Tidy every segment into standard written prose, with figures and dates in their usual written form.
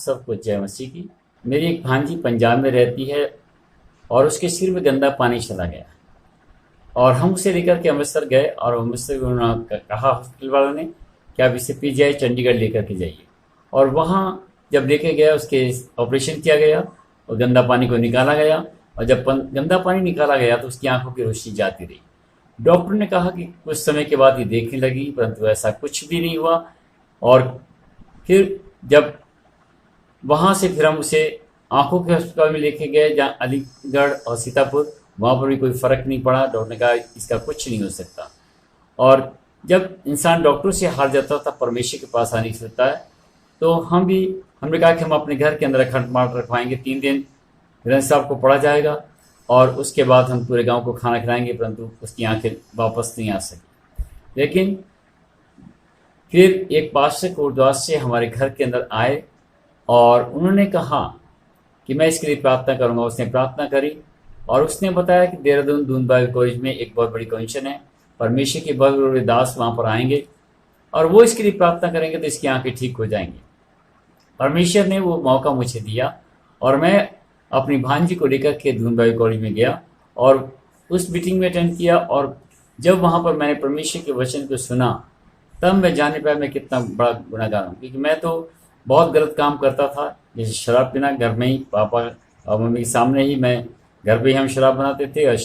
सबको जय मसीह की। मेरी एक भांजी पंजाब में रहती है और उसके सिर में गंदा पानी चला गया और हम उसे लेकर के अमृतसर गए और अमृतसर में उन्होंने कहा हॉस्पिटल वालों ने कि आप इसे पीजीआई चंडीगढ़ लेकर के जाइए। और वहाँ जब लेके गया उसके ऑपरेशन किया गया और गंदा पानी को निकाला गया और जब गंदा पानी निकाला गया तो उसकी आंखों की रोशनी जाती रही। डॉक्टर ने कहा कि कुछ समय के बाद ये देखने लगी, परंतु ऐसा कुछ भी नहीं हुआ। और फिर जब वहाँ से फिर हम उसे आंखों के अस्पताल में लेके गए जहाँ अलीगढ़ और सीतापुर, वहाँ पर भी कोई फ़र्क नहीं पड़ा। डॉक्टर ने कहा इसका कुछ नहीं हो सकता। और जब इंसान डॉक्टरों से हार जाता था, परमेश्वर के पास आ नहीं सकता है, तो हमने कहा कि हम अपने घर के अंदर अखंड पाठ रखवाएंगे। 3 दिन ग्रंथ साहब को पढ़ा जाएगा और उसके बाद हम पूरे गांव को खाना खिलाएंगे, परंतु उसकी आंखें वापस नहीं आ सकी। लेकिन फिर एक पास्टर गुरुद्वारा से हमारे घर के अंदर आए और उन्होंने कहा कि मैं इसके लिए प्रार्थना करूंगा। उसने प्रार्थना करी और उसने बताया कि देहरादून दून बाइबल कॉलेज में एक बहुत बड़ी कमीशन है, परमेश्वर के बहुत बड़े दास वहाँ पर आएंगे और वो इसके लिए प्रार्थना करेंगे तो इसकी आंखें ठीक हो जाएंगी। परमेश्वर ने वो मौका मुझे दिया और मैं अपनी भांजी को लेकर के दून बाइबल कॉलेज में गया और उस मीटिंग में अटेंड किया। और जब वहाँ पर मैंने परमेश्वर के वचन को सुना तब मैं जाने पाया मैं कितना बड़ा गुनाहगार हूँ, क्योंकि मैं तो बहुत गलत काम करता था। जैसे शराब पीना, घर में ही पापा और मम्मी के सामने ही मैं घर पे ही हम शराब बनाते थे और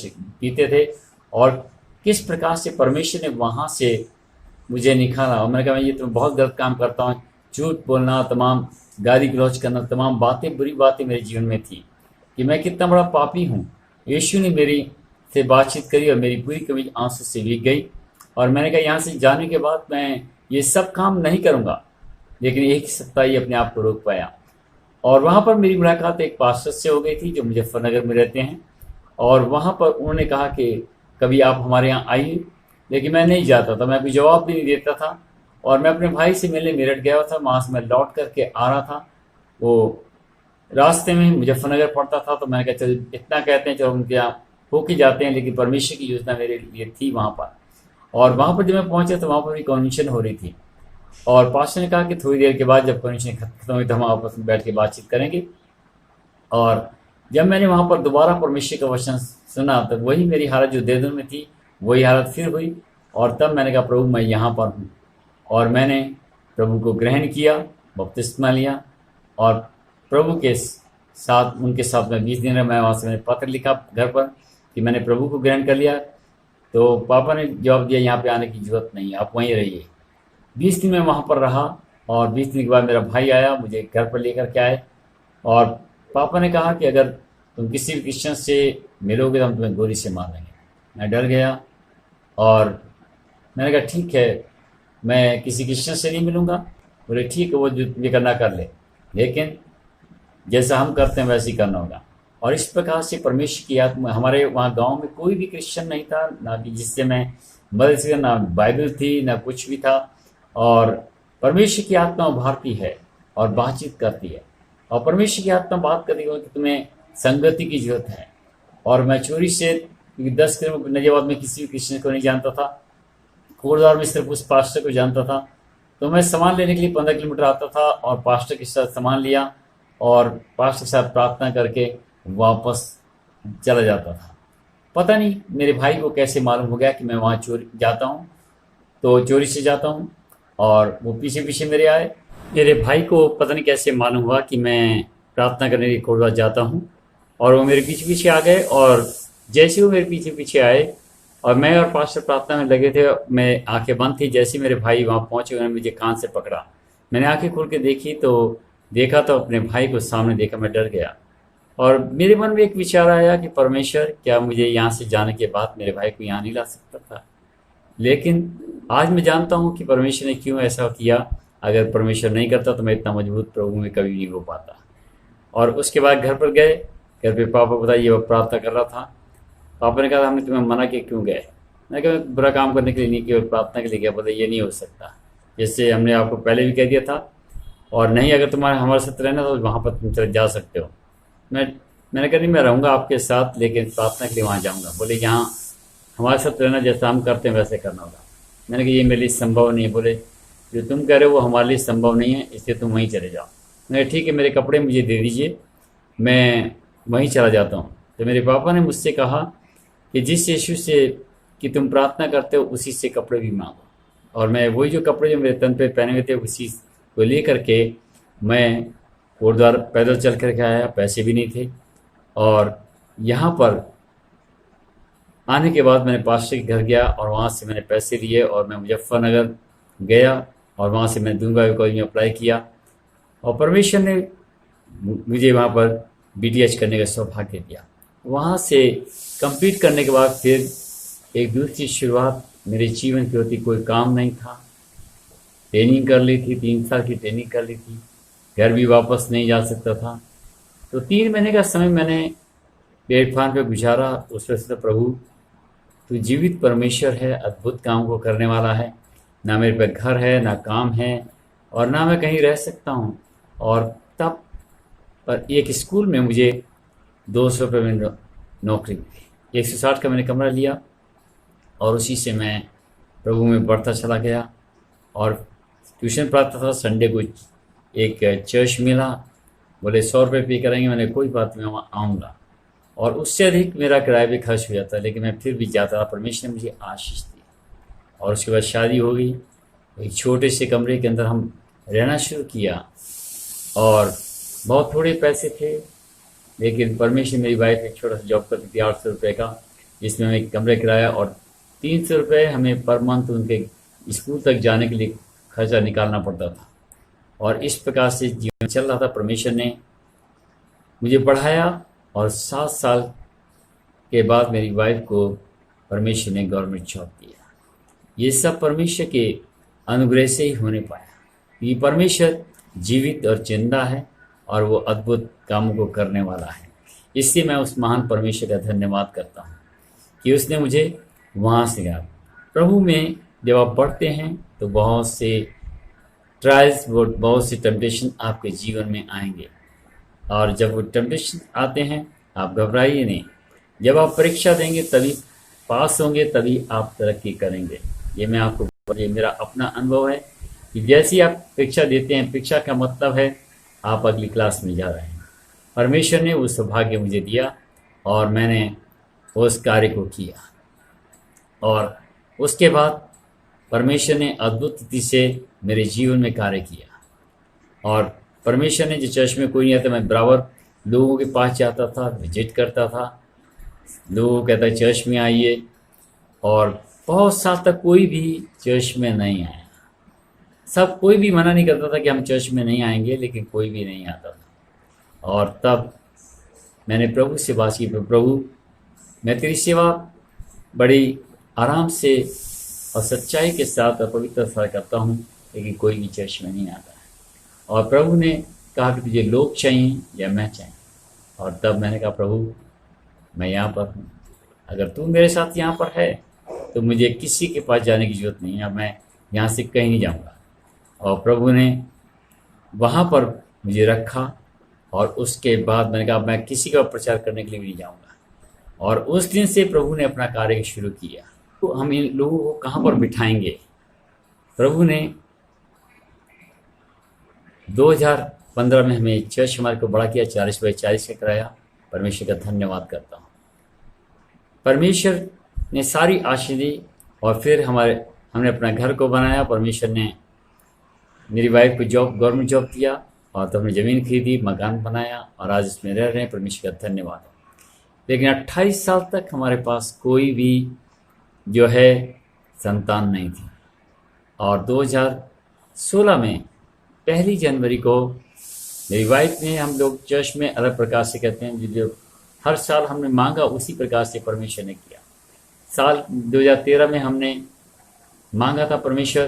पीते थे। और किस प्रकार से परमेश्वर ने वहाँ से मुझे निकाला और मैंने कहा मैं ये तो बहुत गलत काम करता हूँ। झूठ बोलना, तमाम गाली गलौज करना, तमाम बातें, बुरी बातें मेरे जीवन में थी कि मैं कितना बड़ा पापी हूँ। यीशु ने मेरी से बातचीत करी और मेरी पूरी कमीज आंसू से भीग गई और मैंने कहा यहाँ से जाने के बाद मैं ये सब काम नहीं करूँगा। लेकिन एक ही सप्ताह ही अपने आप को रोक पाया और वहाँ पर मेरी मुलाकात एक पास्टर से हो गई थी जो मुजफ्फरनगर में रहते हैं। और वहाँ पर उन्होंने कहा कि कभी आप हमारे यहाँ आइए, लेकिन मैं नहीं जाता था, मैं कोई जवाब भी नहीं देता था। और मैं अपने भाई से मिलने मेरठ गया था, वहाँ से मैं लौट करके आ रहा था। वो रास्ते में मुजफ्फरनगर पड़ता था, तो मैंने कहा चल इतना कहते हैं चलो उनके यहाँ होके जाते हैं। लेकिन परमेश्वर की योजना मेरे लिए थी वहाँ पर। और वहाँ पर जब मैं पहुँचा तो वहाँ पर भी कन्वेंशन हो रही थी और पास्टर ने कहा कि थोड़ी देर के बाद जब कन्वेंशन खत्म हुई तो हम आपस में बैठ के बातचीत करेंगे। और जब मैंने वहाँ पर दोबारा परमेश्वर का वचन सुना तो वही मेरी हालत जो देहरादून में थी वही हालत फिर हुई। और तब मैंने कहा प्रभु मैं यहाँ पर हूँ और मैंने प्रभु को ग्रहण किया, बपतिस्मा लिया और प्रभु के साथ उनके साथ मैं 20 दिन रहा। मैं वहाँ से मैंने पत्र लिखा घर पर कि मैंने प्रभु को ग्रहण कर लिया। तो पापा ने जवाब दिया यहाँ पे आने की जरूरत नहीं, आप वहीं रहिए। 20 दिन मैं वहाँ पर रहा और 20 दिन के बाद मेरा भाई आया, मुझे घर पर लेकर के आए और पापा ने कहा कि अगर तुम किसी भी क्रिश्चियन से मिलोगे तो हम तुम्हें गोली से मार देंगे। मैं डर गया और मैंने कहा ठीक है, मैं किसी क्रिश्चियन से नहीं मिलूँगा। बोले ठीक है, वो जो तुझे करना कर ले, लेकिन जैसा हम करते हैं वैसे ही करना होगा। और इस प्रकार से परमेश्वर की आत्मा, हमारे वहाँ गांव में कोई भी क्रिश्चियन नहीं था, ना कि जिससे मैं मदद से, ना बाइबल थी ना कुछ भी था। और परमेश्वर की आत्मा उभारती है और बातचीत करती है और परमेश्वर की आत्मा बात करती है कि तुम्हें संगति की जरूरत है। और मैं चोरी से 10 किलोमीटर नजियाबाद में किसी भी क्रिश्चियन को नहीं जानता था, कोटद्वार में सिर्फ उस पास्टर को जानता था। तो मैं सामान लेने के लिए 15 किलोमीटर आता था और पास्टर के साथ सामान लिया और पास्टर के साथ प्रार्थना करके वापस चला जाता था। पता नहीं मेरे भाई को कैसे मालूम हो गया कि मैं वहाँ चोरी जाता हूँ, तो चोरी से जाता हूँ और वो पीछे पीछे मेरे आए। मेरे भाई को पता नहीं कैसे मालूम हुआ कि मैं प्रार्थना करने के लिए कोटद्वार जाता हूँ और वो मेरे पीछे पीछे आ गए। और जैसे वो मेरे पीछे पीछे आए और मैं और पास्टर प्रार्थना में लगे थे, मैं आंखें बंद थी। जैसे मेरे भाई वहाँ पहुँचे उन्होंने मुझे कान से पकड़ा। मैंने आंखें खोल के देखी तो देखा तो अपने भाई को सामने देखा, मैं डर गया। और मेरे मन में एक विचार आया कि परमेश्वर क्या मुझे यहाँ से जाने के बाद मेरे भाई को यहाँ नहीं ला सकता था। लेकिन आज मैं जानता हूँ कि परमेश्वर ने क्यों ऐसा किया। अगर परमेश्वर नहीं करता तो मैं इतना मजबूत प्रभु में कभी नहीं हो पाता। और उसके बाद घर पर गए, घर पे पापा बताइए वो प्रार्थना कर रहा था। पापा ने कहा हमने तुम्हें मना किया क्यों गए? मैं कहा बुरा काम करने के लिए नहीं, केवल प्रार्थना के लिए गया। बोला ये नहीं हो सकता, जैसे हमने आपको पहले भी कह दिया था। और नहीं, अगर तुम्हारे हमारे साथ रहना तो वहाँ पर तुम चले जा सकते हो। मैंने कहा नहीं, मैं रहूँगा आपके साथ, लेकिन प्रार्थना के लिए वहाँ जाऊँगा। बोले यहाँ हमारे साथ रहना जैसा हम करते हैं वैसे करना होगा। मैंने कहा ये मेरे लिए संभव नहीं है। बोले जो तुम कह रहे हो वो हमारे लिए संभव नहीं है, इसलिए तुम वहीं चले जाओ। मैंने ठीक है, मेरे कपड़े मुझे दे दीजिए, मैं वहीं चला जाता हूँ। तो मेरे पापा ने मुझसे कहा कि जिस यीशु से कि तुम प्रार्थना करते हो उसी से कपड़े भी मांगो। और मैं वही जो कपड़े जो मेरे तन पे पहने हुए थे उसी को ले करके मैं गुरुद्वारा पैदल चल कर के आया। पैसे भी नहीं थे। और यहाँ पर आने के बाद मैंने पास्टर के घर गया और वहाँ से मैंने पैसे लिए और मैं मुजफ्फरनगर गया और वहाँ से मैंने दूंगा कॉलेज में अप्लाई किया। और परमेश्वर ने मुझे वहाँ पर बीटीएच करने का सौभाग्य दिया। वहाँ से कंप्लीट करने के बाद फिर एक दूसरी शुरुआत मेरे जीवन की होती। कोई काम नहीं था, ट्रेनिंग कर ली थी, 3 साल की ट्रेनिंग कर ली थी, घर भी वापस नहीं जा सकता था। तो 3 महीने का समय मैंने प्लेटफॉर्म पे गुजारा। उस वजह से प्रभु तू जीवित परमेश्वर है, अद्भुत काम को करने वाला है। ना मेरे पे घर है, ना काम है और ना मैं कहीं रह सकता हूँ। और तब पर एक स्कूल में मुझे 200 रुपये में नौकरी मिली। 160 का मैंने कमरा लिया और उसी से मैं प्रभु में बढ़ता चला गया। और ट्यूशन पढ़ाता था। संडे को एक चर्च मिला, बोले 100 रुपये पे करेंगे। मैंने कोई बात नहीं, मैं वहाँ आऊँगा। और उससे अधिक मेरा किराया भी खर्च हो जाता, लेकिन मैं फिर भी जाता रहा। परमेश्वर ने मुझे आशीष दी। और उसके बाद शादी हो गई। एक छोटे से कमरे के अंदर हम रहना शुरू किया और बहुत थोड़े पैसे थे, लेकिन परमेश्वर, मेरी वाइफ एक छोटा सा जॉब करती थी 800 रुपये का, जिसमें हमें कमरे किराया और 300 रुपये हमें पर मंथ उनके स्कूल तक जाने के लिए खर्चा निकालना पड़ता था। और इस प्रकार से जीवन चल रहा था। परमेश्वर ने मुझे बढ़ाया और 7 साल के बाद मेरी वाइफ को परमेश्वर ने गवर्नमेंट जॉब दिया। ये सब परमेश्वर के अनुग्रह से ही होने पाया। ये परमेश्वर जीवित और जिंदा है और वो अद्भुत कामों को करने वाला है। इसलिए मैं उस महान परमेश्वर का धन्यवाद करता हूँ कि उसने मुझे वहाँ से गया। प्रभु में जब आप बढ़ते हैं तो बहुत से ट्रायल्स, बहुत से टेम्पटेशन आपके जीवन में आएंगे। और जब वो टेम्पटेशन आते हैं आप घबराइए नहीं। जब आप परीक्षा देंगे तभी पास होंगे, तभी आप तरक्की करेंगे। ये मैं आपको, ये मेरा अपना अनुभव है कि जैसे ही आप परीक्षा देते हैं, परीक्षा का मतलब है आप अगली क्लास में जा रहे हैं। परमेश्वर ने वो सौभाग्य मुझे दिया और मैंने उस कार्य को किया। और उसके बाद परमेश्वर ने अद्भुत रीति से मेरे जीवन में कार्य किया। और परमेश्वर ने जो चर्च में कोई नहीं आता, मैं बराबर लोगों के पास जाता था, विजिट करता था, लोगों को कहता चर्च में आइए। और बहुत साल तक कोई भी चर्च में नहीं आया। सब कोई भी मना नहीं करता था कि हम चर्च में नहीं आएंगे, लेकिन कोई भी नहीं आता था। और तब मैंने प्रभु से बात की, प्रभु मैं तेरी सेवा बड़ी आराम से और सच्चाई के साथ और पवित्रता करता हूँ, लेकिन कोई भी चर्च में नहीं आता है। और प्रभु ने कहा कि तुझे लोग चाहिए या मैं चाहिए। और तब मैंने कहा प्रभु मैं यहाँ पर हूँ, अगर तू मेरे साथ यहाँ पर है तो मुझे किसी के पास जाने की ज़रूरत नहीं है। अब मैं यहाँ से कहीं नहीं जाऊँगा। और प्रभु ने वहाँ पर मुझे रखा। और उसके बाद मैंने कहा मैं किसी का प्रचार करने के लिए भी नहीं जाऊँगा। और उस दिन से प्रभु ने अपना कार्य शुरू किया। तो हम इन लोगों को कहाँ पर बिठाएंगे? प्रभु ने 2015 में हमें चर्च हमारे को बड़ा किया, 40/40 का कराया। परमेश्वर का धन्यवाद करता हूँ। परमेश्वर ने सारी आशीष दी और फिर हमने अपना घर को बनाया। परमेश्वर ने मेरी वाइफ को गवर्नमेंट जॉब दिया और तो हमने ज़मीन खरीदी, मकान बनाया और आज इसमें रह रहे हैं। परमेश्वर का धन्यवाद। लेकिन 28 साल तक हमारे पास कोई भी जो है संतान नहीं थी। और 2016 में 1 जनवरी को मेरी वाइफ ने, हम लोग चर्च में अलग प्रकार से कहते हैं, जो हर साल हमने मांगा उसी प्रकार से परमेश्वर ने किया। साल 2013 में हमने मांगा था परमेश्वर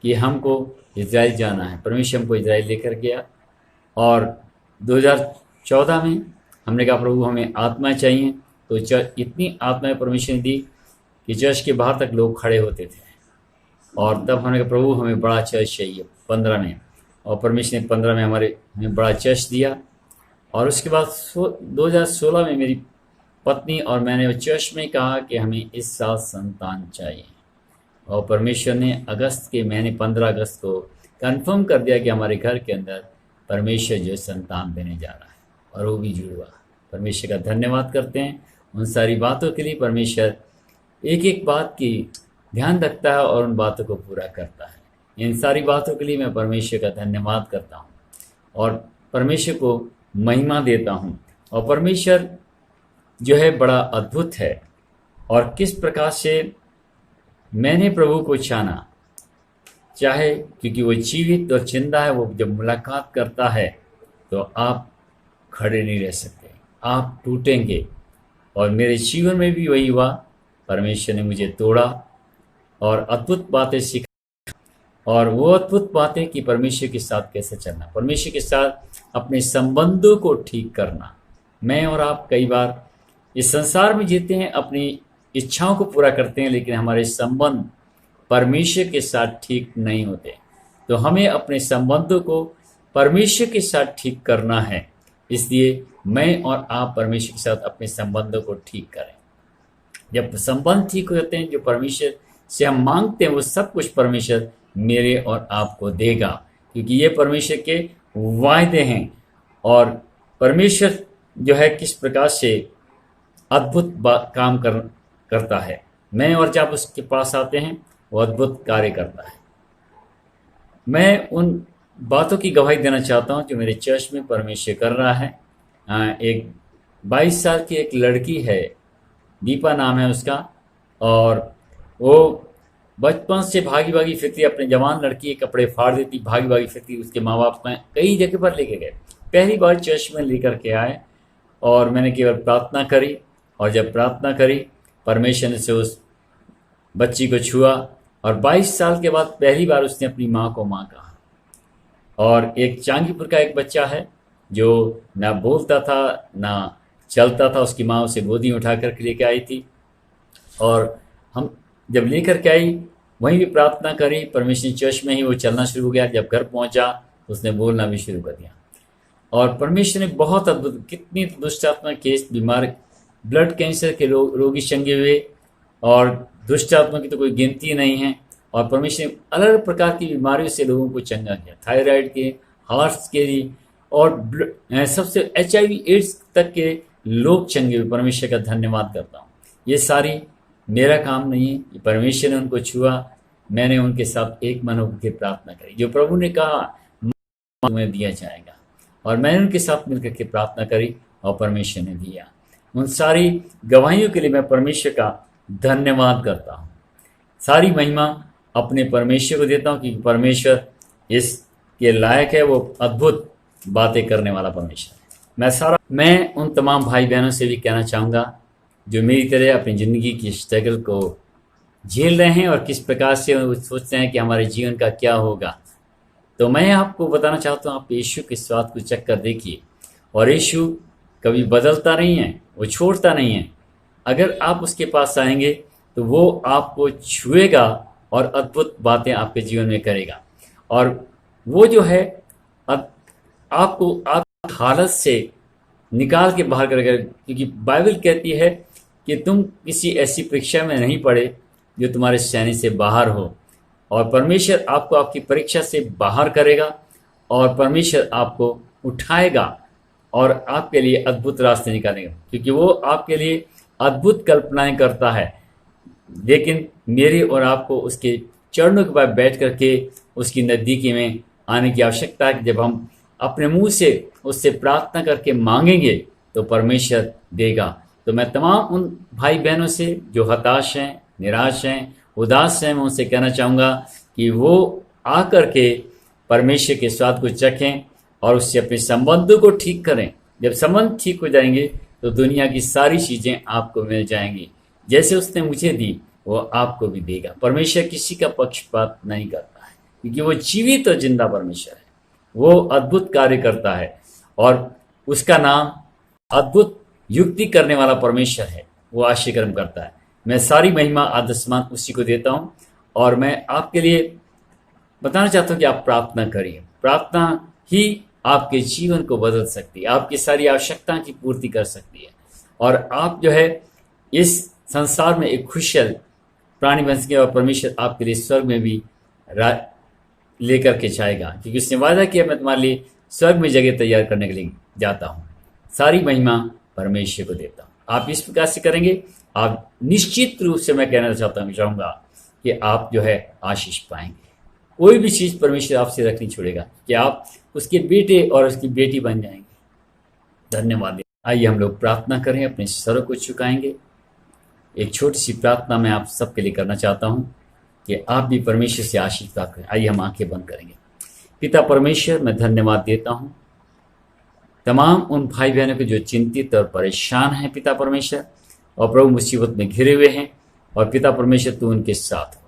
कि हमको इजराइल जाना है। परमेश्वर हमको इजराइल लेकर गया। और 2014 में हमने कहा प्रभु हमें आत्मा चाहिए। तो इतनी आत्माएं परमेश्वर ने दी कि चर्च के बाहर तक लोग खड़े होते थे। और तब हमने कहा प्रभु हमें बड़ा चर्च चाहिए 15 में। और परमेश्वर ने 15 में हमें बड़ा चर्च दिया। और उसके बाद 2016 में मेरी पत्नी और मैंने चर्च में कहा कि हमें इस साल संतान चाहिए। और परमेश्वर ने अगस्त के महीने 15 अगस्त को कंफर्म कर दिया कि हमारे घर के अंदर परमेश्वर जो संतान देने जा रहा है, और वो भी जुड़वा। परमेश्वर का धन्यवाद करते हैं उन सारी बातों के लिए। परमेश्वर एक एक बात की ध्यान रखता है और उन बातों को पूरा करता है। इन सारी बातों के लिए मैं परमेश्वर का धन्यवाद करता हूँ और परमेश्वर को महिमा देता हूँ। और परमेश्वर जो है बड़ा अद्भुत है, और किस प्रकार से मैंने प्रभु को छाना, चाहे क्योंकि वो जीवित और जिंदा है। वो जब मुलाकात करता है तो आप खड़े नहीं रह सकते, आप टूटेंगे। और मेरे जीवन में भी वही हुआ। परमेश्वर ने मुझे तोड़ा और अद्भुत बातें सिखा, और वो अद्भुत बातें कि परमेश्वर के साथ कैसे चलना, परमेश्वर के साथ अपने संबंधों को ठीक करना। मैं और आप कई बार इस संसार में जीते हैं, अपनी इच्छाओं को पूरा करते हैं, लेकिन हमारे संबंध परमेश्वर के साथ ठीक नहीं होते। तो हमें अपने संबंधों को परमेश्वर के साथ ठीक करना है। इसलिए मैं और आप परमेश्वर के साथ अपने संबंधों को ठीक करें। जब संबंध ठीक होते हैं, जो परमेश्वर से हम मांगते हैं वो सब कुछ परमेश्वर मेरे और आपको देगा, क्योंकि ये परमेश्वर के वायदे हैं। और परमेश्वर जो है किस प्रकार से अद्भुत काम करता है। मैं और जब उसके पास आते हैं वो अद्भुत कार्य करता है। मैं उन बातों की गवाही देना चाहता हूँ जो मेरे चर्च में परमेश्वर कर रहा है। एक 22 साल की एक लड़की है, दीपा नाम है उसका, और वो बचपन से भागी भागी फिरती, अपने जवान लड़की के कपड़े फाड़ देती, भागी भागी फिरती। उसके माँ बाप ने कई जगह पर लेके गए, पहली बार चर्च में लेकर के आए, और मैंने केवल प्रार्थना करी। और जब प्रार्थना करी, परमेश्वर ने से उस बच्ची को छुआ, और 22 साल के बाद पहली बार उसने अपनी माँ को माँ कहा। और एक चांगीपुर का एक बच्चा है जो ना बोलता था ना चलता था, उसकी माँ उसे गोदी में उठा करके लेके आई थी। और हम जब लेकर के आई, वहीं भी प्रार्थना करी, परमेश्वर चर्च में ही वो चलना शुरू हो गया। जब घर पहुंचा उसने बोलना भी शुरू कर दिया। और परमेश्वर ने बहुत अद्भुत, कितनी दुष्ट आत्मा केस, बीमार, ब्लड कैंसर के रोगी चंगे हुए, और दुष्ट आत्मा की तो कोई गिनती नहीं है। और परमेश्वर ने अलग अलग प्रकार की बीमारियों से लोगों को चंगा किया, थायराइड के, हार्ट के लिए, और सबसे HIV एड्स तक के लोग चंगे हुए। परमेश्वर का धन्यवाद करता हूँ। ये सारी मेरा काम नहीं है, ये परमेश्वर ने उनको छुआ। मैंने उनके साथ एक मन होकर प्रार्थना करी, जो प्रभु ने कहा तुम्हें दिया जाएगा। और मैंने उनके साथ मिलकर के प्रार्थना करी और परमेश्वर ने दिया। उन सारी गवाहियों के लिए मैं परमेश्वर का धन्यवाद करता हूँ। सारी महिमा अपने परमेश्वर को देता हूँ, क्योंकि परमेश्वर इसके लायक है। वो अद्भुत बातें करने वाला परमेश्वर है। मैं उन तमाम भाई बहनों से भी कहना चाहूँगा जो मेरी तरह अपनी ज़िंदगी की स्ट्रगल को झेल रहे हैं, और किस प्रकार से वो सोचते हैं कि हमारे जीवन का क्या होगा। तो मैं आपको बताना चाहता हूँ, आप यीशु के स्वाद को चख कर देखिए। और यीशु कभी बदलता नहीं है, वो छोड़ता नहीं है। अगर आप उसके पास आएंगे तो वो आपको छुएगा और अद्भुत बातें आपके जीवन में करेगा। और वो जो है आपको आप हालत से निकाल के बाहर करेगा, क्योंकि बाइबल कहती है कि तुम किसी ऐसी परीक्षा में नहीं पड़े जो तुम्हारे श्रेणी से बाहर हो। और परमेश्वर आपको आपकी परीक्षा से बाहर करेगा, और परमेश्वर आपको उठाएगा और आपके लिए अद्भुत रास्ते निकालेगा, क्योंकि वो आपके लिए अद्भुत कल्पनाएं करता है। लेकिन मेरे और आपको उसके चरणों के पास बैठ करके उसकी नज़दीकी में आने की आवश्यकता है। जब हम अपने मुंह से उससे प्रार्थना करके मांगेंगे तो परमेश्वर देगा। तो मैं तमाम उन भाई बहनों से जो हताश हैं, निराश हैं, उदास हैं, मैं उनसे कहना चाहूँगा कि वो आकर के परमेश्वर के स्वाद को चखें और उससे अपने संबंधों को ठीक करें। जब संबंध ठीक हो जाएंगे तो दुनिया की सारी चीज़ें आपको मिल जाएंगी। जैसे उसने मुझे दी वो आपको भी देगा। परमेश्वर किसी का पक्षपात नहीं करता है, क्योंकि वो जीवित और जिंदा परमेश्वर है। वो अद्भुत कार्य करता है, और उसका नाम अद्भुत युक्ति करने वाला परमेश्वर है। वो आश्चर्य करता है। मैं सारी महिमा आदर सम्मान उसी को देता हूँ। और मैं आपके लिए बताना चाहता हूँ कि आप प्रार्थना करिए। प्रार्थना ही आपके जीवन को बदल सकती है, आपकी सारी आवश्यकताओं की पूर्ति कर सकती है, और आप जो है इस संसार में एक खुशहाल प्राणी बन सके, और परमेश्वर आपके लिए स्वर्ग में भी लेकर के जाएगा, क्योंकि उसने वादा किया मैं तुम्हारे लिए स्वर्ग में जगह तैयार करने के लिए जाता हूँ। सारी महिमा परमेश्वर को देता हूँ। आप इस प्रकार से करेंगे, आप निश्चित रूप से मैं कहना चाहूँगा कि आप जो है आशीष पाएंगे। कोई भी चीज़ परमेश्वर आपसे रख नहीं छोड़ेगा कि आप उसके बेटे और उसकी बेटी बन जाएंगे। धन्यवाद। आइए हम लोग प्रार्थना करें, अपने सरों को झुकाएंगे। एक छोटी सी प्रार्थना मैं आप सबके लिए करना चाहता हूँ कि आप भी परमेश्वर से आशीष प्राप्त करें। आइए हम आंखें बंद करेंगे। पिता परमेश्वर, मैं धन्यवाद देता हूँ तमाम उन भाई बहनों को जो चिंतित और परेशान हैं पिता परमेश्वर, और प्रभु मुसीबत में घिरे हुए हैं, और पिता परमेश्वर तू उनके साथ हो।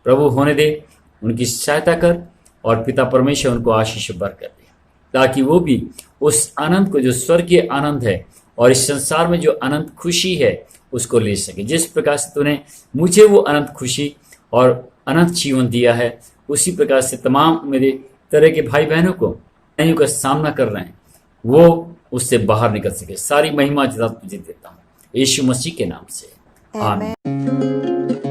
प्रभु होने दे, उनकी सहायता कर, और पिता परमेश्वर उनको आशीष भर कर दे, ताकि वो भी उस आनंद को जो स्वर्गीय आनंद है और इस संसार में जो अनंत खुशी है उसको ले सके। जिस प्रकार से तूने मुझे वो अनंत खुशी और अनंत जीवन दिया है, उसी प्रकार से तमाम मेरे तरह के भाई बहनों को कठिनाइयों का सामना कर रहे हैं, वो उससे बाहर निकल सके। सारी महिमा जता तुझे देता हूँ यीशु मसीह के नाम से, आमीन।